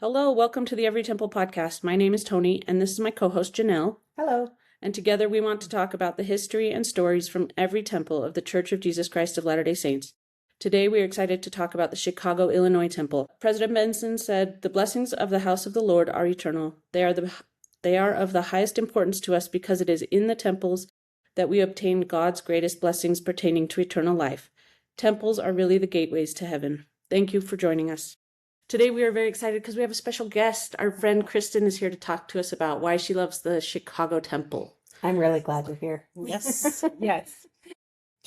Hello, welcome to the Every Temple podcast. My name is Tony, and this is my co-host Janelle. Hello. And together we want to talk about the history and stories from every temple of the Church of Jesus Christ of Latter-day Saints. Today we are excited to talk about the Chicago, Illinois temple. President Benson said, "The blessings of the house of the Lord are eternal. They are of the highest importance to us because it is in the temples that we obtain God's greatest blessings pertaining to eternal life. Temples are really the gateways to heaven." Thank you for joining us. Today we are very excited because we have a special guest. Our friend Kristin is here to talk to us about why she loves the Chicago temple. I'm really glad you're here. Yes, yes. Do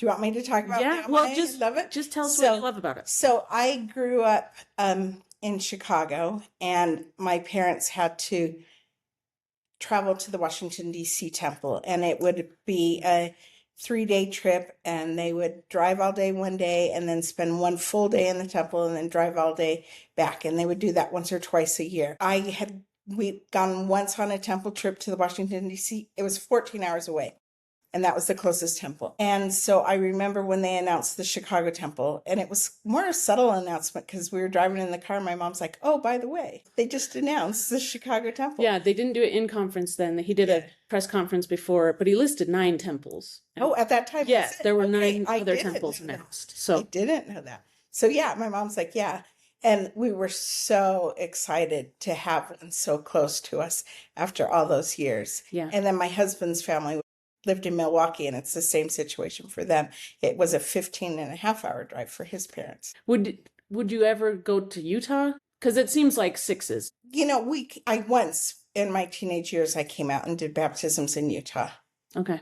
you want me to talk about Yeah, why well, I just love it? Just tell us what you love about it. So I grew up in Chicago, and my parents had to travel to the Washington, D.C. temple, and it would be a 3-day trip, and they would drive all day one day and then spend one full day in the temple and then drive all day back. And they would do that once or twice a year. We'd gone once on a temple trip to the Washington, D.C. It was 14 hours away. And that was the closest temple. And so I remember when they announced the Chicago temple, and it was more a subtle announcement because we were driving in the car. My mom's like, "Oh, by the way, they just announced the Chicago temple." Yeah, they didn't do it in conference then. He did a press conference before, but he listed 9 temples. Oh, at that time? Yes, there were 9 I other didn't temples know that. announced. So I didn't know that. So yeah, my mom's like, "Yeah." And we were so excited to have one so close to us after all those years. Yeah. And then my husband's family lived in Milwaukee, and it's the same situation for them. It was a 15-and-a-half-hour drive for his parents. Would you ever go to Utah? Because it seems like 6s. You know, I once in my teenage years, I came out and did baptisms in Utah. Okay.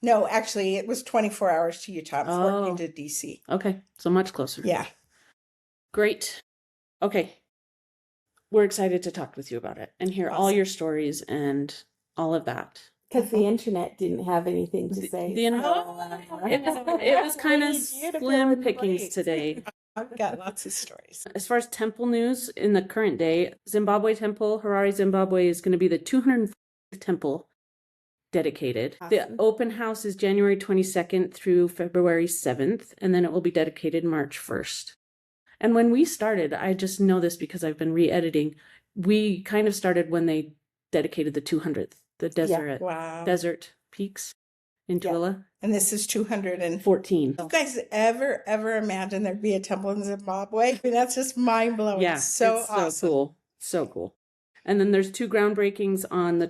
No, actually, it was 24 hours to Utah, 14 to DC. Okay, so much closer. Yeah. Great. Okay. We're excited to talk with you about it and hear all your stories and all of that. Because the internet didn't have anything to say. It was kind of slim pickings today. I've got lots of stories. As far as temple news in the current day, Zimbabwe Temple, Harare, Zimbabwe is going to be the 204th temple dedicated. Awesome. The open house is January 22nd through February 7th, and then it will be dedicated March 1st. And when we started, I just know this because I've been re-editing, we kind of started when they dedicated the 200th, the desert peaks in Tooele. And this is 214. 14. You guys ever imagine there'd be a temple in Zimbabwe? I mean, that's just mind-blowing. Yeah, so it's awesome. So cool. So cool. And then there's 2 groundbreakings on the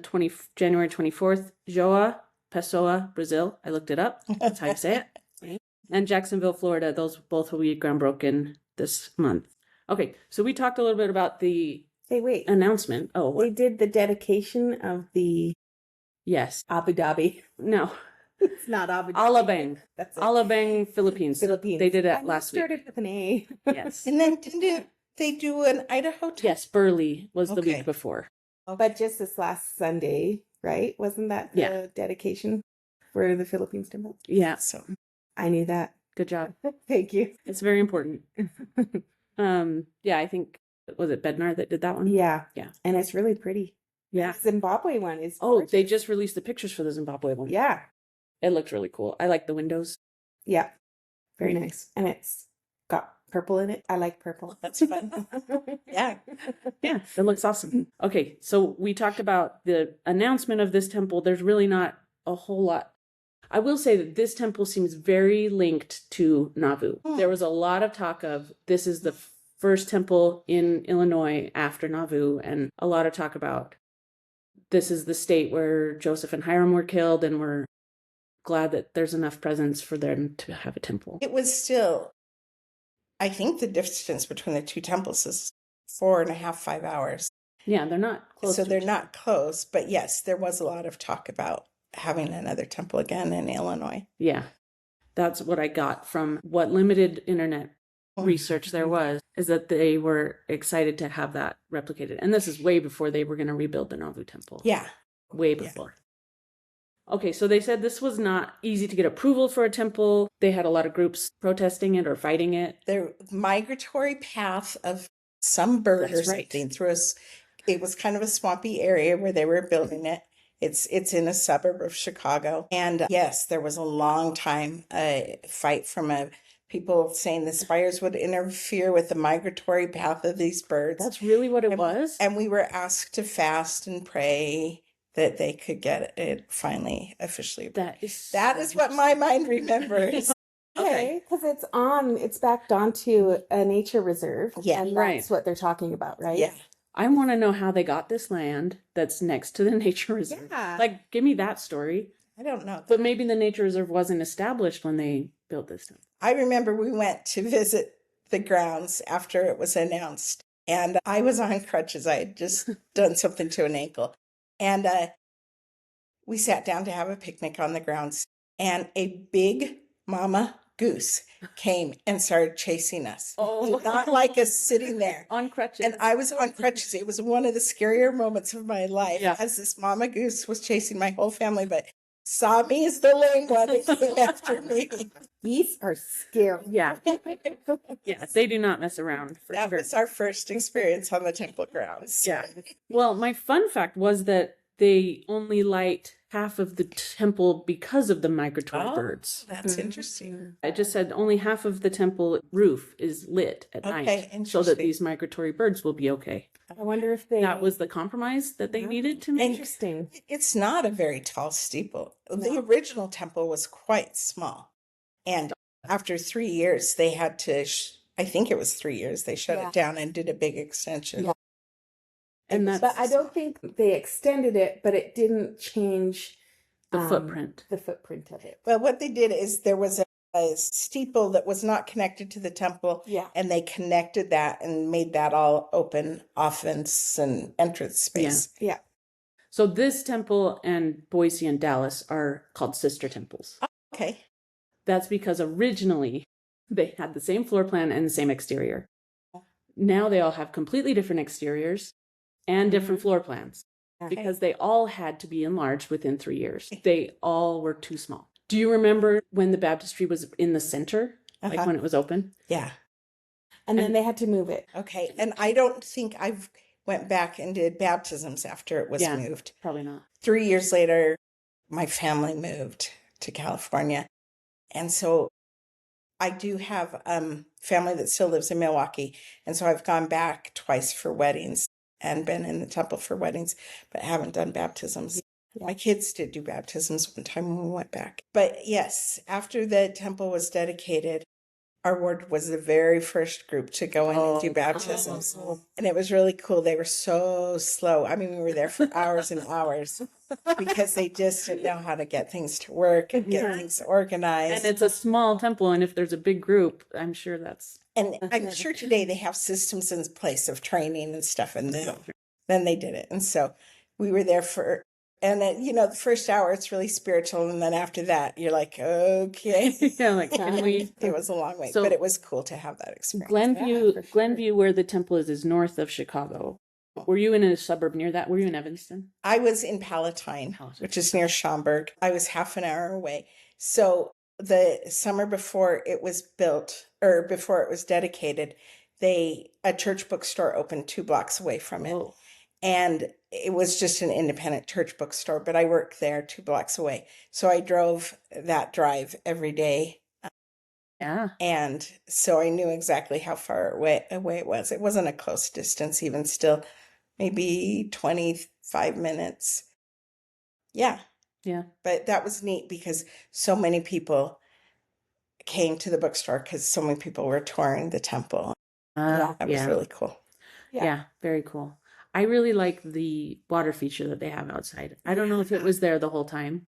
January 24th, Joa Pessoa, Brazil. I looked it up. That's how you say it. And Jacksonville, Florida. Those both will be groundbroken this month. Okay, so we talked a little bit about the announcement. Oh, they did the dedication of the Abu Dhabi. No, it's not Abu Dhabi. Alabang. That's it. Alabang, Philippines. They did it last week. Started with an A. Yes. And then didn't they do an Idaho temple? Yes, Burley was the week before. But just this last Sunday, right? Wasn't that the dedication for the Philippines temple? Yeah. So I knew that. Good job. Thank you. It's very important. I think, was it Bednar that did that one? Yeah. Yeah. And it's really pretty. Yeah. The Zimbabwe one is gorgeous. They just released the pictures for the Zimbabwe one. Yeah. It looks really cool. I like the windows. Yeah. Very nice. And it's got purple in it. I like purple. That's fun. Yeah. Yeah, it looks awesome. Okay, so we talked about the announcement of this temple. There's really not a whole lot. I will say that this temple seems very linked to Nauvoo. There was a lot of talk of this is the first temple in Illinois after Nauvoo, and a lot of talk about this is the state where Joseph and Hiram were killed, and we're glad that there's enough presence for them to have a temple. It was still, I think the distance between the 2 temples is 4.5, 5 hours. Yeah, they're not close. So they're not close, but yes, there was a lot of talk about having another temple again in Illinois. Yeah, that's what I got from what limited internet research there was, is that they were excited to have that replicated. And this is way before they were going to rebuild the Nauvoo temple. Yeah. Way before. Yeah. Okay, so they said this was not easy to get approval for a temple. They had a lot of groups protesting it or fighting it. The migratory path of some bird or something through us. It was kind of a swampy area where they were building it. It's in a suburb of Chicago. And yes, there was a long time fight from a people saying the spires would interfere with the migratory path of these birds. That's really what it was? And we were asked to fast and pray that they could get it finally officially approved. That is what my mind remembers. Okay, because it's backed onto a nature reserve. Yeah, and right. that's what they're talking about, right? Yeah. I want to know how they got this land that's next to the nature reserve. Yeah. Like, give me that story. I don't know. But maybe the nature reserve wasn't established when they built this. I remember we went to visit the grounds after it was announced, and I was on crutches. I had just done something to an ankle. And we sat down to have a picnic on the grounds, and a big mama goose came and started chasing us. Oh, Not like us sitting there. On crutches. And I was on crutches. It was one of the scarier moments of my life as this mama goose was chasing my whole family, but saw me as the lame one and came after me. Geese are scary. Yeah. Yeah, they do not mess around. That was our first experience on the temple grounds. Yeah. Well, my fun fact was that they only light half of the temple because of the migratory birds. That's interesting. I just said only half of the temple roof is lit at night so that these migratory birds will be okay. I wonder if that was the compromise that they needed to make. Interesting. It's not a very tall steeple. The original temple was quite small. And after 3 years, they had to, I think it was 3 years, they shut it down and did a big extension. Yeah. But I don't think they extended it, but it didn't change the footprint. The footprint of it. Well, what they did is there was a steeple that was not connected to the temple. Yeah. And they connected that and made that all open offense and entrance space. Yeah. So this temple and Boise and Dallas are called sister temples. Okay. That's because originally they had the same floor plan and the same exterior. Now they all have completely different exteriors and different floor plans because they all had to be enlarged within 3 years. They all were too small. Do you remember when the baptistry was in the center, like when it was open? Yeah. And then they had to move it. Okay. And I don't think I've went back and did baptisms after it was moved. Probably not. 3 years later, my family moved to California. And so I do have family that still lives in Milwaukee. And so I've gone back twice for weddings and been in the temple for weddings, but haven't done baptisms. Yeah. My kids did do baptisms one time when we went back. But yes, after the temple was dedicated, our ward was the very first group to go in and do baptisms. And it was really cool. They were so slow. I mean, we were there for hours and hours because they just didn't know how to get things to work and get things organized. And it's a small temple, and if there's a big group, I'm sure that's... And I'm sure today they have systems in place of training and stuff, and then they did it. And so we were there for... And then, you know, the first hour, it's really spiritual. And then after that, you're like, okay. Yeah, like, can we? It was a long way, So, but it was cool to have that experience. Glenview, where the temple is north of Chicago. Were you in a suburb near that? Were you in Evanston? I was in Palatine, which is near Schaumburg. I was half an hour away. So the summer before it was built, or before it was dedicated, a church bookstore opened 2 blocks away from it. Oh. And it was just an independent church bookstore, but I worked there 2 blocks away. So I drove that drive every day. Yeah. And so I knew exactly how far away it was. It wasn't a close distance, even still, maybe 25 minutes. Yeah. Yeah. But that was neat because so many people came to the bookstore because so many people were touring the temple. That was really cool. Yeah, very cool. I really like the water feature that they have outside. I don't know if it was there the whole time.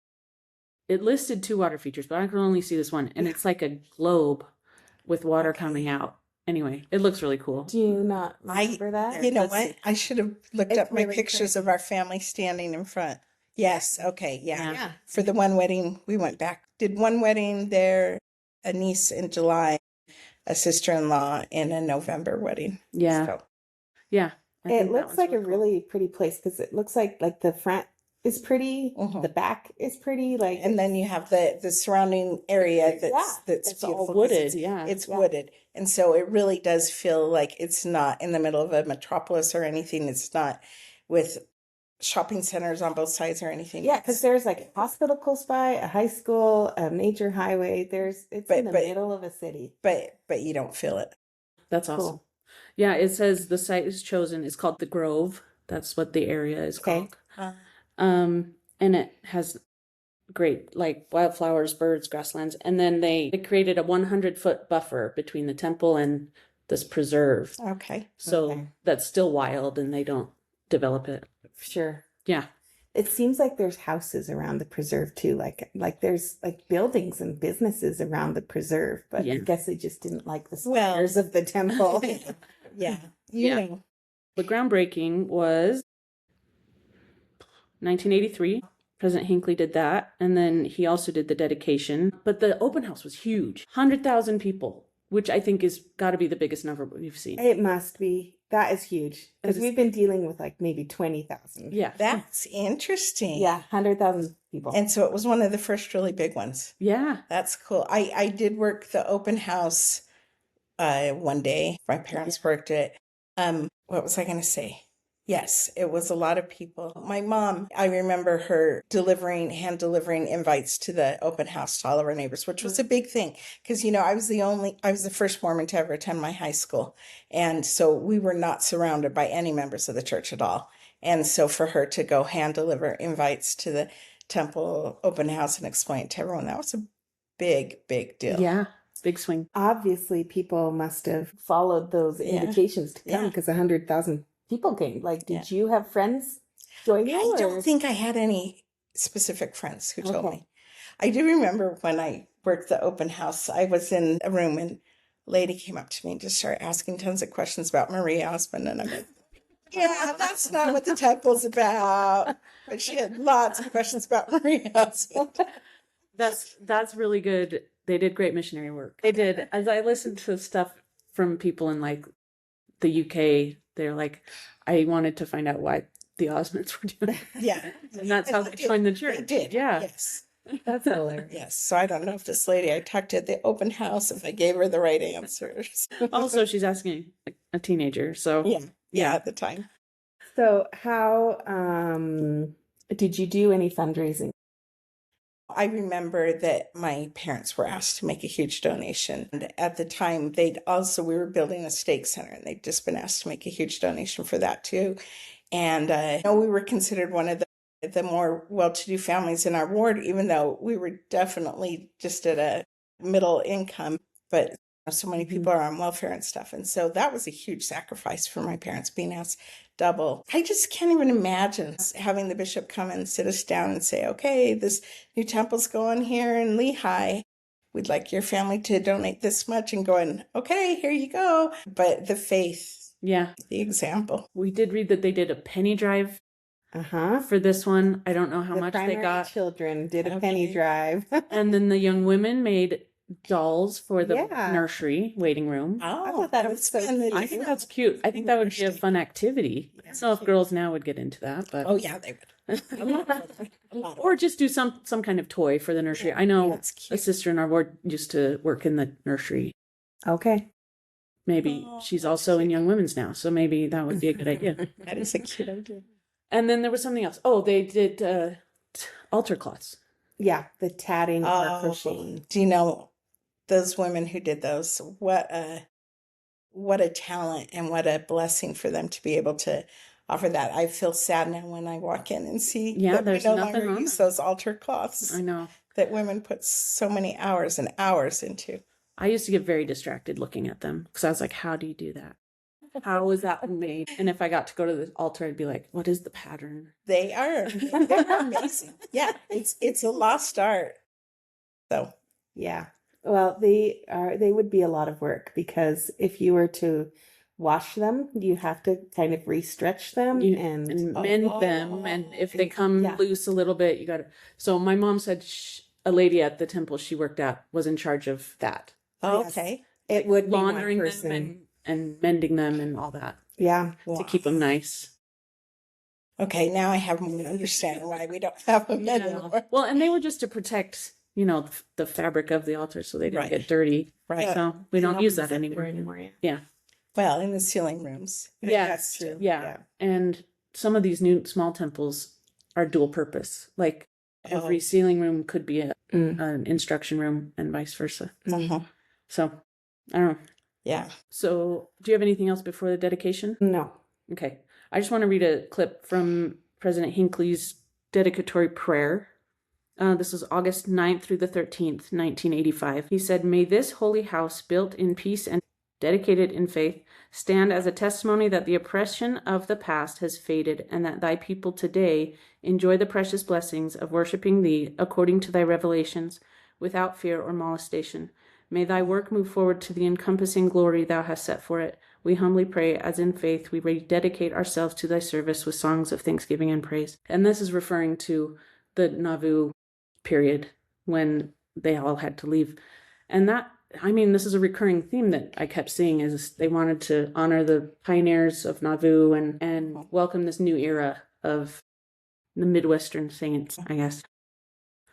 It listed 2 water features, but I could only see this one. And it's like a globe with water coming out. Anyway, it looks really cool. Do you not remember that? You know what? I should have looked up my pictures of our family standing in front. Yes. Okay. Yeah. For the one wedding, we went back. Did one wedding there, a niece in July, a sister-in-law in a November wedding. Yeah. So. Yeah. It looks like a really pretty place because it looks like the front is pretty, the back is pretty, and then you have the surrounding area that's it's beautiful. All wooded, it's wooded, and so it really does feel like it's not in the middle of a metropolis or anything. It's not with shopping centers on both sides or anything. Yeah, because there's like a hospital close by, a high school, a major highway. It's in the middle of a city. But you don't feel it. That's awesome. Cool. Yeah, it says the site is chosen. It's called the Grove. That's what the area is called. And it has great like wildflowers, birds, grasslands, and then they created a 100-foot buffer between the temple and this preserve. Okay. So that's still wild, and they don't develop it. Sure. Yeah. It seems like there's houses around the preserve too, like there's like buildings and businesses around the preserve, but I guess they just didn't like the spires of the temple. Yeah. You know. The groundbreaking was 1983. President Hinckley did that, and then he also did the dedication. But the open house was huge, 100,000 people, which I think is got to be the biggest number we've seen. It must be. That is huge because we've been dealing with like maybe 20,000. Yeah, that's interesting. Yeah, 100,000 people, and so it was one of the first really big ones. Yeah, that's cool. I did work the open house one day. My parents worked it. What was I going to say? Yes, it was a lot of people. My mom, I remember her hand delivering invites to the open house to all of our neighbors, which was a big thing because, I was the first Mormon to ever attend my high school. And so we were not surrounded by any members of the church at all. And so for her to go hand deliver invites to the temple open house and explain it to everyone, that was a big, big deal. Yeah. Big swing. Obviously, people must have followed those invitations to come because 100,000 people came. Like, did you have friends join you? I don't think I had any specific friends who told me. I do remember when I worked the open house, I was in a room and a lady came up to me and just started asking tons of questions about Marie Osmond. And I'm like, yeah, that's not what the temple's about. But she had lots of questions about Marie Osmond. That's really good. They did great missionary work. They did. As I listened to stuff from people in like the UK, they're like, I wanted to find out why the Osmonds were doing it. Yeah. And that's how they joined the church. They did. Yeah. Yes. That's hilarious. Yes. So I don't know if this lady I talked to at the open house, if I gave her the right answers. Also, she's asking a teenager. So yeah, at the time. So how did you do any fundraising? I remember that my parents were asked to make a huge donation. And at the time, we were building a stake center, and they'd just been asked to make a huge donation for that too. And we were considered one of the more well-to-do families in our ward, even though we were definitely just at a middle income. But so many people are on welfare and stuff. And so that was a huge sacrifice for my parents, being asked double. I just can't even imagine having the bishop come and sit us down and say, okay, this new temple's going here in Lehigh. We'd like your family to donate this much, and going, okay, here you go. But the faith, the example. We did read that they did a penny drive for this one. I don't know how much they got. Children did a penny drive. And then the young women made dolls for the nursery waiting room. Oh, I thought that was so cute. I think that's cute. I think that would be a fun activity. I don't know if girls now would get into that, but oh yeah, they would. Or just do some kind of toy for the nursery. I know a sister in our ward used to work in the nursery. Okay. Maybe she's also in Young Women's now, so maybe that would be a good idea. That is a cute idea. And then there was something else. Oh, they did altar cloths. Yeah, the tatting or crocheting. Do you know those women who did those? What a talent and what a blessing for them to be able to offer that. I feel sad now when I walk in and see that there's we no nothing longer wrong. use those altar cloths. I know. That women put so many hours and hours into. I used to get very distracted looking at them because I was like, how do you do that? How is that made? And if I got to go to the altar, I'd be like, what is the pattern? They're amazing. Yeah, it's a lost art. So yeah. Well, they would be a lot of work because if you were to wash them, you have to kind of re-stretch them and mend them. And if they come loose a little bit, you got to. So my mom said a lady at the temple she worked at was in charge of that. Okay. It would be laundering one person. them and mending them and all that. Yeah. To keep them nice. Okay, now I have more understanding why we don't have them anymore. Well, and they were just to protect, the fabric of the altar so they didn't get dirty. Right. So we don't use that anymore. Yeah. Well, in the ceiling rooms. Yeah. That's true. Yeah. And some of these new small temples are dual purpose. Like every sealing room could be an instruction room and vice versa. Mm-hmm. So, I don't know. Yeah. So, do you have anything else before the dedication? No. Okay. I just want to read a clip from President Hinckley's dedicatory prayer. This is August 9th through the 13th, 1985. He said, "May this holy house, built in peace and dedicated in faith, stand as a testimony that the oppression of the past has faded, and that thy people today enjoy the precious blessings of worshiping thee according to thy revelations, without fear or molestation. May thy work move forward to the encompassing glory thou hast set for it. We humbly pray, as in faith we rededicate ourselves to thy service with songs of thanksgiving and praise." And this is referring to the Nauvoo period when they all had to leave. And that, I mean, this is a recurring theme that I kept seeing, is they wanted to honor the pioneers of Nauvoo and welcome this new era of the Midwestern saints, I guess.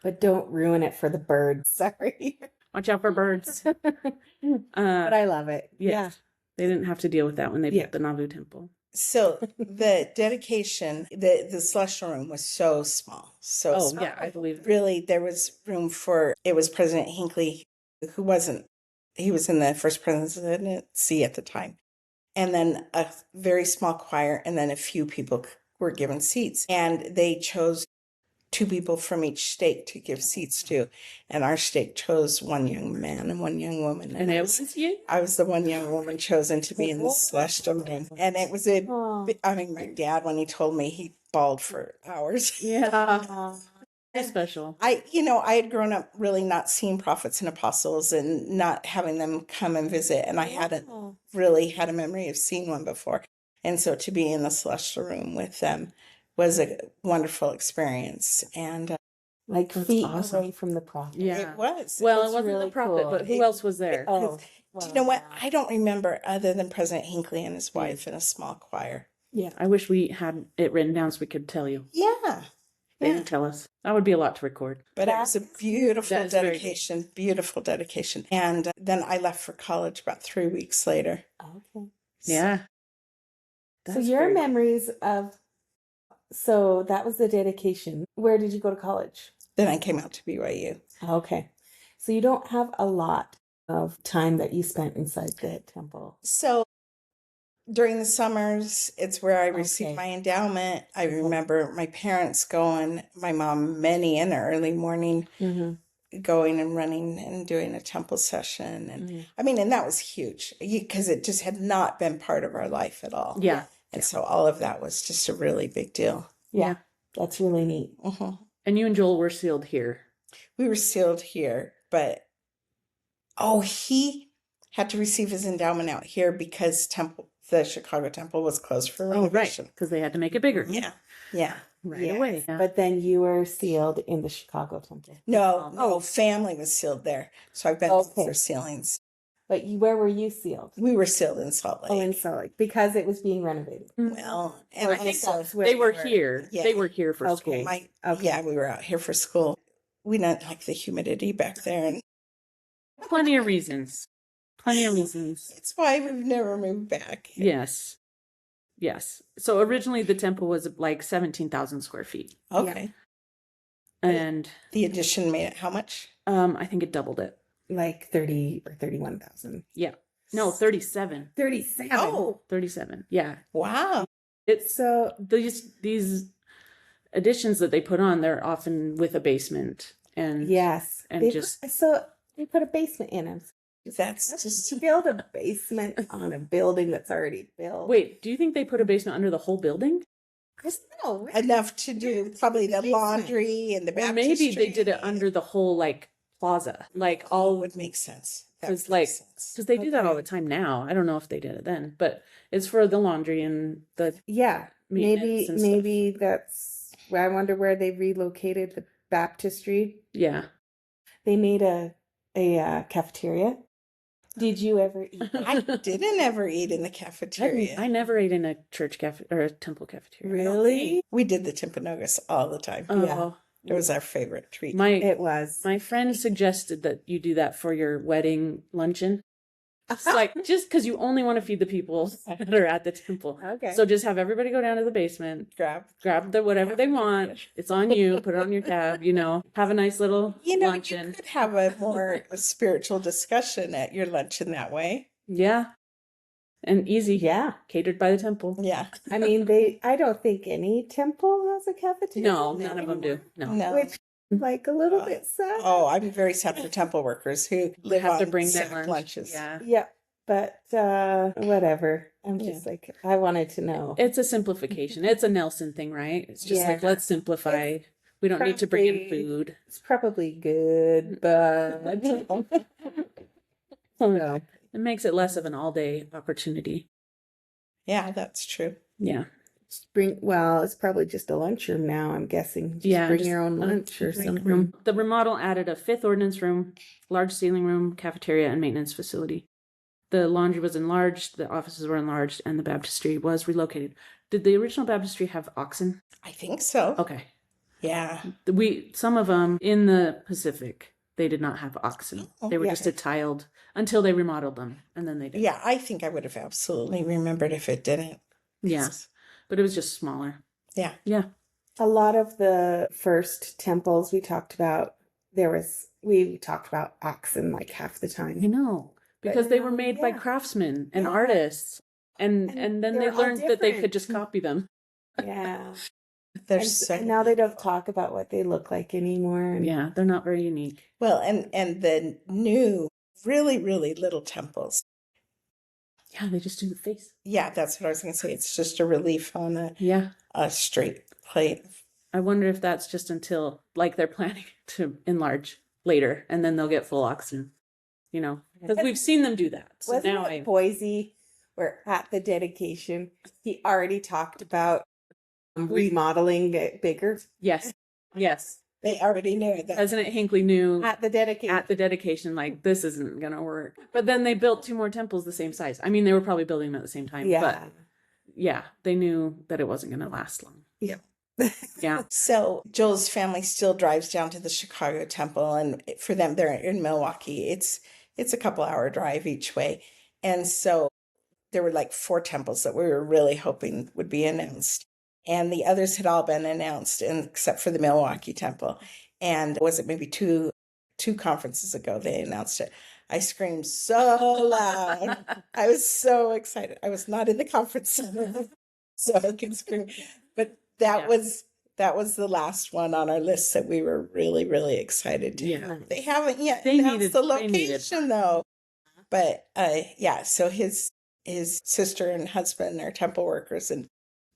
But don't ruin it for the birds. Sorry. Watch out for birds. But I love it. Yes. Yeah. They didn't have to deal with that when they built the Nauvoo temple. So the dedication, the celestial room was so small. So small. Yeah, I believe it. Really, there was room for, it was President Hinckley, who wasn't, he was in the first presidency at the time. And then a very small choir, and then a few people were given seats. And they chose 2 people from each state to give seats to. And our state chose one young man and one young woman. And it was you? I was the one young woman chosen to be in the celestial room. And it was I mean, my dad, when he told me, he bawled for hours. Yeah. Special. I had grown up really not seeing prophets and apostles and not having them come and visit. And I hadn't really had a memory of seeing one before. And so to be in the celestial room with them was a wonderful experience. And like feet away from the prophet. it was. Well, It's it wasn't really the prophet, cool. but who else was there? Oh, Do you know what? I don't remember other than President Hinckley and his wife and a small choir. Yeah. I wish we had it written down so we could tell you. Yeah. They didn't tell us. That would be a lot to record. But it was a beautiful That's very dedication, beautiful dedication. And then I left for college about 3 weeks later. Okay. Yeah. So That's your very- memories of, so that was the dedication. Where did you go to college? Then I came out to BYU. Okay. So you don't have a lot of time that you spent inside the temple. So during the summers, it's where I received my endowment. I remember my parents going, my mom, many in the early morning, going and running and doing a temple session. And I mean, and that was huge because it just had not been part of our life at all. Yeah. And so all of that was just a really big deal. Yeah. That's really neat. And you and Joel were sealed here. We were sealed here, but he had to receive his endowment out here because the Chicago temple was closed for renovation. Because they had to make it bigger. Yeah. Right away. Yeah. But then you were sealed in the Chicago temple. No, family was sealed there. So I've been for sealings. But where were you sealed? We were sealed in Salt Lake. Oh, in Salt Lake, because it was being renovated. Well, and I think that's where they were here. Yeah. They were here for school. Yeah, we were out here for school. We didn't like the humidity back there, and Plenty of reasons. it's why we've never moved back. Yes. So originally the temple was like 17,000 square feet. Okay. And The addition made it how much? I think it doubled it. Like 30 or 31,000. Yeah. No, 37. 37. Oh, 37. Yeah. wow. It's so these additions that they put on, they're often with a basement and Yes. and They put a basement in them. That's just To build a basement on a building that's already built. Wait, do you think they put a basement under the whole building? No. enough to do probably the laundry and the Or baptistry. maybe they did it under the whole like plaza, like all would make sense. That because would make like sense. because they do that all the time now. I don't know if they did it then, but it's for the laundry and the Yeah. maintenance and stuff. Maybe that's where I wonder where they relocated the baptistry. Yeah. They made a cafeteria. Did you ever eat? I didn't ever eat in the cafeteria. I never ate in a church cafe or a temple cafeteria. Really? We did the Timpanogos all the time. Oh, Yeah. It was our favorite treat. It was. My friend suggested that you do that for your wedding luncheon. It's like, just because you only want to feed the people that are at the temple. Okay. So just have everybody go down to the basement, grab the whatever they want. It's on you. Put it on your tab, have a nice little luncheon. You could have a more spiritual discussion at your luncheon that way. Yeah. And easy. Yeah. Catered by the temple. Yeah. I mean, I don't think any temple has a cafeteria. No, none of them do. No. Which, like, a little bit sad. Oh, I'm very sad for temple workers who live have on to bring their sack lunches. Yeah. Yeah. But whatever. I'm just like, I wanted to know. It's a simplification. It's a Nelson thing, right? It's just like, let's simplify. We don't need to bring in food. It's probably good, but no. It makes it less of an all-day opportunity. Yeah, that's true. Yeah. It's probably just a lunchroom now, I'm guessing. Bring your own lunch or something. The remodel added a 5th ordinance room, large ceiling room, cafeteria, and maintenance facility. The laundry was enlarged, the offices were enlarged, and the baptistry was relocated. Did the original baptistry have oxen? I think so. Okay. Yeah. Some of them in the Pacific, they did not have oxen. They were just a tiled until they remodeled them, and then they did. Yeah, I think I would have absolutely remembered if it didn't. Yeah. But it was just smaller. Yeah. Yeah. A lot of the first temples we talked about, we talked about oxen like half the time. I know. Because they were made by craftsmen and artists. And then they learned that they could just copy them. Yeah. And now they don't talk about what they look like anymore. Yeah, they're not very unique. Well, and the new, really, really little temples. Yeah, they just do the face. Yeah, that's what I was going to say. It's just a relief on a straight plate. I wonder if that's just until, like, they're planning to enlarge later, and then they'll get full oxen, because we've seen them do that. So Wasn't it Boise, where at the dedication, he already talked about remodeling it bigger? Yes. They already knew it. President Hinckley knew at the dedication, like, this isn't going to work. But then they built 2 more temples the same size. I mean, they were probably building them at the same time. Yeah. But yeah, they knew that it wasn't going to last long. Yeah. Yeah. So Joel's family still drives down to the Chicago temple, and for them, they're in Milwaukee. It's a couple-hour drive each way. And so there were like 4 temples that we were really hoping would be announced. And the others had all been announced, except for the Milwaukee temple. And was it maybe two conferences ago they announced it? I screamed so loud. I was so excited. I was not in the conference center, so I could scream. But that was the last one on our list that we were really, really excited to. Yeah. They haven't yet announced the location though. But so his sister and husband are temple workers and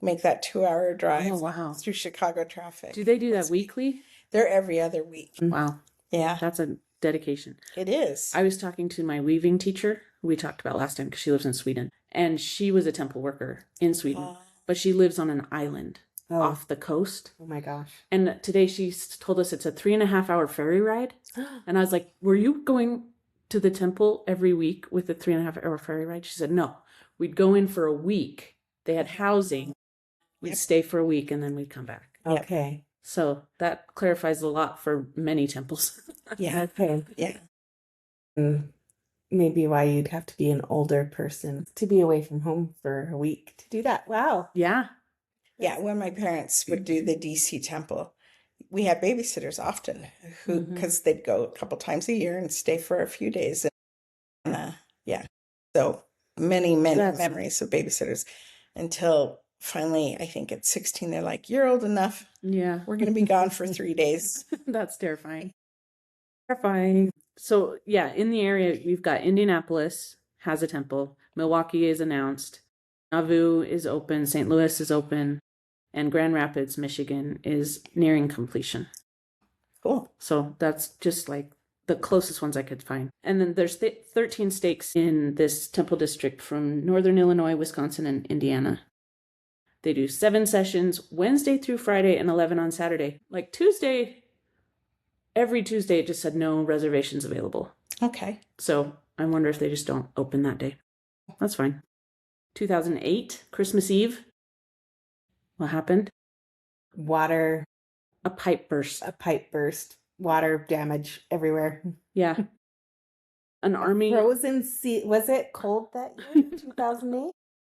make that 2-hour drive through Chicago traffic. Do they do that weekly? They're every other week. Wow. Yeah. That's a dedication. It is. I was talking to my weaving teacher, who we talked about last time because she lives in Sweden. And she was a temple worker in Sweden. But she lives on an island off the coast. Oh my gosh. And today she told us it's a 3.5-hour ferry ride. And I was like, were you going to the temple every week with a 3.5-hour ferry ride? She said, no. We'd go in for a week. They had housing. We'd stay for a week and then we'd come back. Okay. So that clarifies a lot for many temples. Yeah. Okay. Yeah. Maybe why you'd have to be an older person to be away from home for a week to do that. Wow. Yeah. Yeah. When my parents would do the DC temple, we had babysitters often because they'd go a couple times a year and stay for a few days. And so many memories of babysitters until finally, I think at 16, they're like, you're old enough. Yeah. We're going to be gone for 3 days. That's terrifying. Terrifying. So, yeah, in the area, we've got Indianapolis has a temple. Milwaukee is announced. Nauvoo is open. St. Louis is open. And Grand Rapids, Michigan is nearing completion. Cool. So that's just like the closest ones I could find. And then there's 13 stakes in this temple district from Northern Illinois, Wisconsin, and Indiana. They do 7 sessions, Wednesday through Friday, and 11 on Saturday. Like Tuesday, every Tuesday, it just said no reservations available. Okay. So I wonder if they just don't open that day. That's fine. 2008, Christmas Eve. What happened? Water. A pipe burst. Water damage everywhere. Yeah. an army. Frozen sea. Was it cold that year, 2008?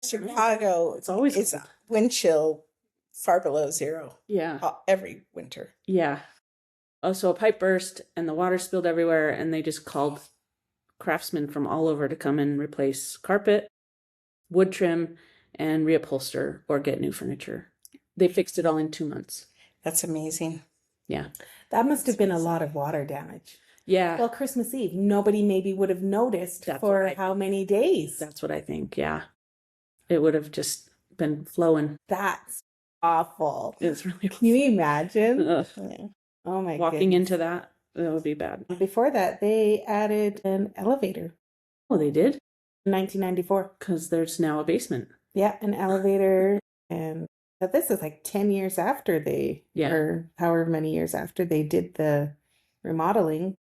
Chicago, It's always is cold. wind chill far below zero. Yeah. Every winter. Yeah. Oh, so a pipe burst and the water spilled everywhere, and they just called craftsmen from all over to come and replace carpet, wood trim, and reupholster or get new furniture. They fixed it all in 2 months. That's amazing. Yeah. That must have been a lot of water damage. Yeah. Well, Christmas Eve, nobody maybe would have noticed for how many days. That's what I think. Yeah. It would have just been flowing. That's awful. It's really. Can you imagine? Yeah. Oh my Walking goodness. into that would be bad. Before that, they added an elevator Oh, they did? in 1994. Because there's now a basement. Yeah, an elevator. And but this is like 10 years after or however many years after they did the remodeling.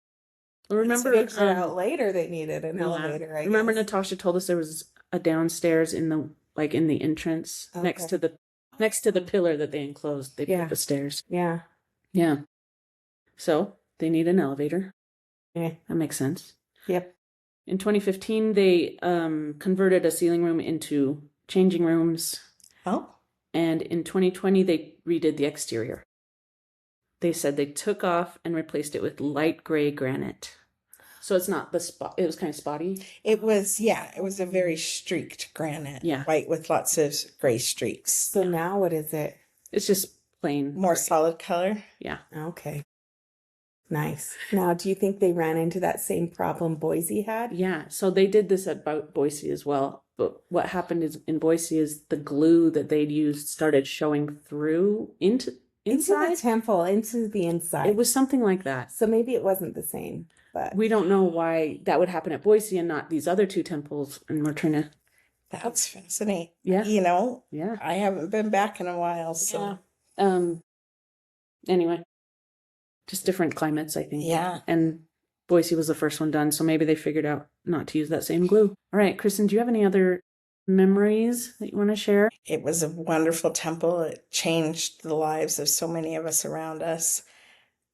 Remember, Figured out later they needed an elevator. I remember guess. Natasha told us there was a downstairs in the entrance next to the pillar that they enclosed. They put the stairs. Yeah. Yeah. So they need an elevator. Yeah. That makes sense. Yep. In 2015, they converted a ceiling room into changing rooms. Oh. And in 2020, they redid the exterior. They said they took off and replaced it with light gray granite. So it's not the spot. It was kind of spotty. It was a very streaked granite. Yeah. White with lots of gray streaks. So now what is it? It's just plain. More solid color. Yeah. Okay. Nice. Now, do you think they ran into that same problem Boise had? Yeah. So they did this at Boise as well. But what happened is in Boise is the glue that they'd used started showing through inside. Into the temple, into the inside. It was something like that. So maybe it wasn't the same. But we don't know why that would happen at Boise and not these other two temples. And we're trying to. That's fascinating. Yeah. Yeah. I haven't been back in a while. So. Yeah. Anyway. Just different climates, I think. Yeah. And Boise was the first one done, so maybe they figured out not to use that same glue. All right, Kristin, do you have any other memories that you want to share? It was a wonderful temple. It changed the lives of so many of us around us,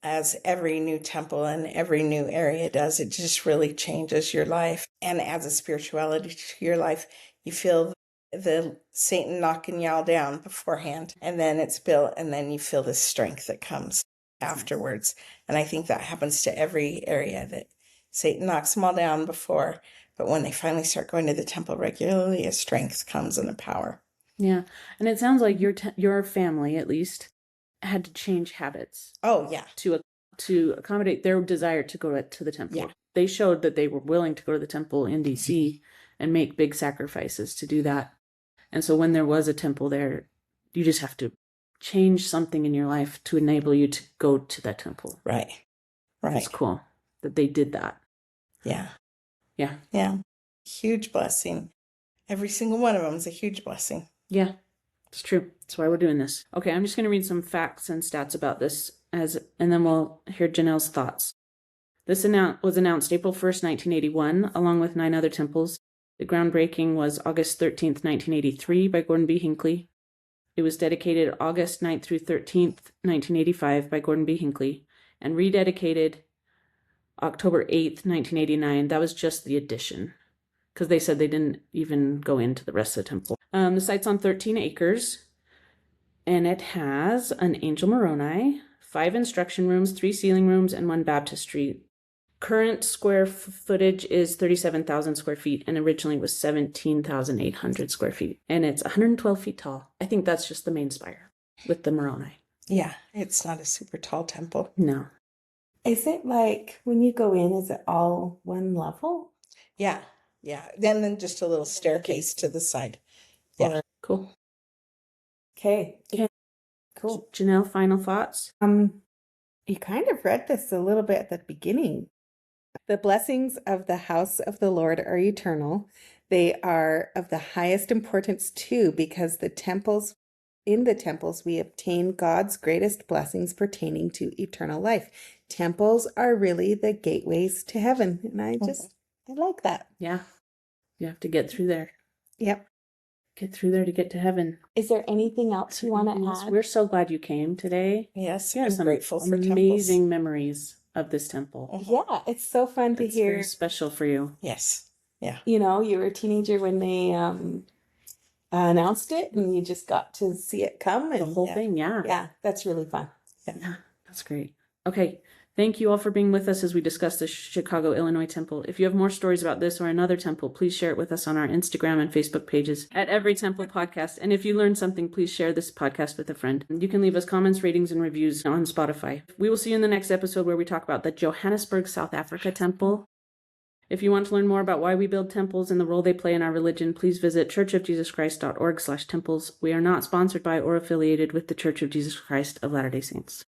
as every new temple and every new area does. It just really changes your life and adds a spirituality to your life. You feel the Satan knocking y'all down beforehand, and then it's built, and then you feel the strength that comes afterwards. And I think that happens to every area, that Satan knocks them all down before, but when they finally start going to the temple regularly, a strength comes and a power. Yeah. And it sounds like your family, at least, had to change habits. Oh, yeah. To accommodate their desire to go to the temple. Yeah. They showed that they were willing to go to the temple in DC and make big sacrifices to do that. And so when there was a temple there, you just have to change something in your life to enable you to go to that temple. Right. It's cool that they did that. Yeah. Yeah. Yeah. Huge blessing. Every single one of them is a huge blessing. Yeah, it's true. That's why we're doing this. Okay, I'm just going to read some facts and stats about this, and then we'll hear Janelle's thoughts. This was announced April 1st, 1981, along with 9 other temples. The groundbreaking was August 13th, 1983 by Gordon B. Hinckley. It was dedicated August 9th through 13th, 1985 by Gordon B. Hinckley, and rededicated October 8th, 1989. That was just the addition, because they said they didn't even go into the rest of the temple. The site's on 13 acres, and it has an angel Moroni, 5 instruction rooms, 3 ceiling rooms, and 1 baptistry. Current square footage is 37,000 square feet, and originally was 17,800 square feet. And it's 112 feet tall. I think that's just the main spire with the Moroni. Yeah, it's not a super tall temple. No. Is it like when you go in, is it all one level? Yeah, yeah. Then just a little staircase to the side. Yeah. Cool. Okay. Cool. Janelle, final thoughts? You kind of read this a little bit at the beginning. The blessings of the house of the Lord are eternal. They are of the highest importance too, because in the temples we obtain God's greatest blessings pertaining to eternal life. Temples are really the gateways to heaven. And I like that. Yeah. You have to get through there. Yep. Get through there to get to heaven. Is there anything else you want to add? We're so glad you came today. Yes, Yeah, I'm some grateful for amazing temples. memories of this temple. Yeah, it's so fun to It's hear. very special for you. Yes. Yeah. You know, you were a teenager when they announced it, and you just got to see it come. The And whole thing, yeah, that's really fun. Yeah, that's great. Okay, thank you all for being with us as we discuss the Chicago, Illinois temple. If you have more stories about this or another temple, please share it with us on our Instagram and Facebook pages at Every Temple Podcast. And if you learned something, please share this podcast with a friend. You can leave us comments, ratings, and reviews on Spotify. We will see you in the next episode where we talk about the Johannesburg, South Africa temple. If you want to learn more about why we build temples and the role they play in our religion, please visit churchofjesuschrist.org/temples. We are not sponsored by or affiliated with the Church of Jesus Christ of Latter-day Saints.